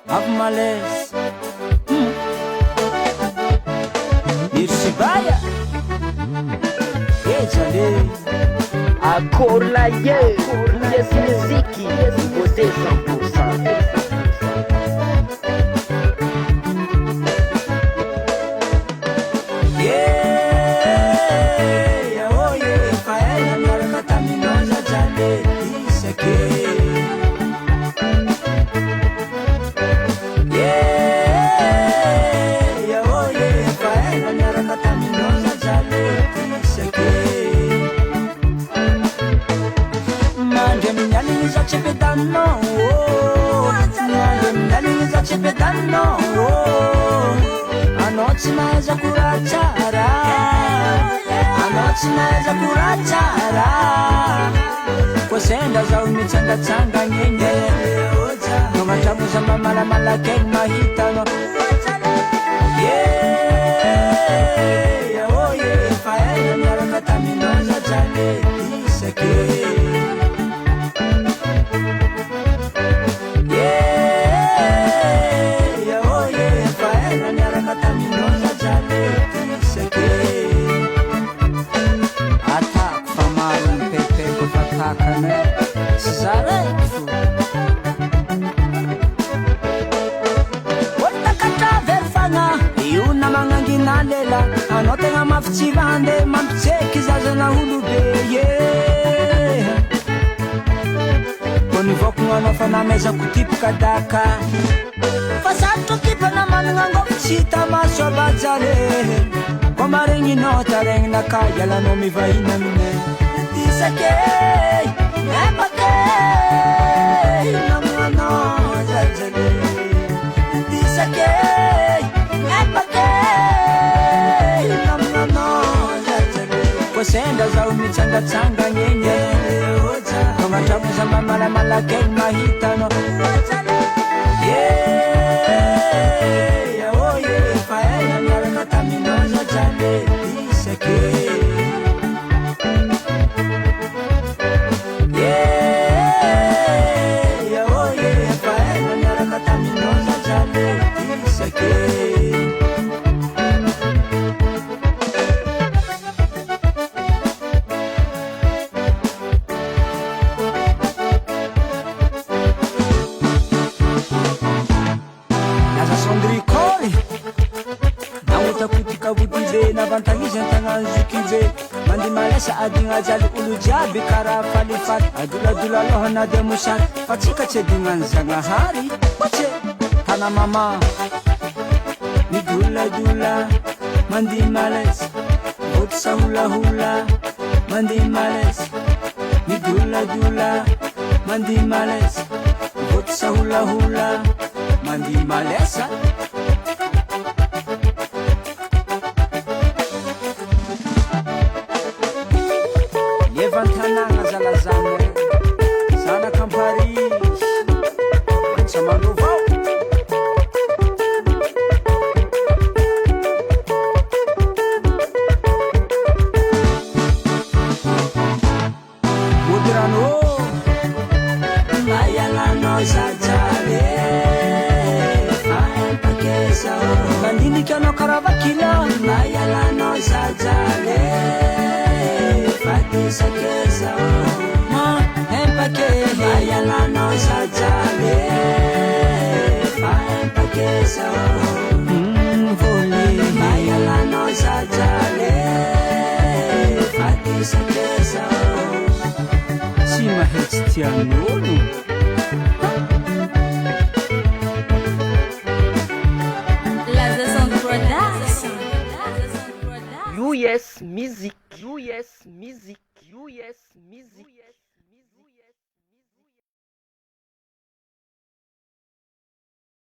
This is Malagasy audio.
Avmales Irsibaya Ejale Acorla ye Yes muziki Você 100%. Anotinaeza kurachara Anotinaeza kurachara Kwesenda za umitsanga tsanga nyenye Nonga tabu za mamala mala keng mahitano Yeah, oh yeah, faena nyaraka taminoza jane isake Anotenga mafichivande mampitseki zazana olobe Konivoko anao fa nameza kutipika daka Fa sarotra tipa na manana ngofo tsy tamaso abajare Ko maregny nao taregny naka ialanao mivahina amine Disake, epake, namanao zajare Disake, epake Kwesenda za umitsanga-tsanga nyenye Nonga tabu za mamala mala keng mahitano Yeah, oh yeah, faena nyaraka taminoza jane isake Yeah, oh yeah, faena nyaraka taminoza jane isake Navantagiza tangan zukive Mandi malesa adinga jali ulu jabi kara falifat Adula-dula lohana demusan Fatsika che dingan zanga hari Pache Tana mama Nidula-dula Mandi males Otsa hula-hula Mandi males Nidula-dula Mandi males Otsa hula-hula Mandi malesa Levantanana zalazane Sana Paris Sama Novau Udrano Mayalano Zajale Faen Pakesa Bandini Kano Karavakila Mayalano Zajale Fatisa kesa Ma empake Mayala no sajale Fa empakesa Voli Mayala no sajale Fatisa kesa Si mahetiano US Music. US Music. US Music.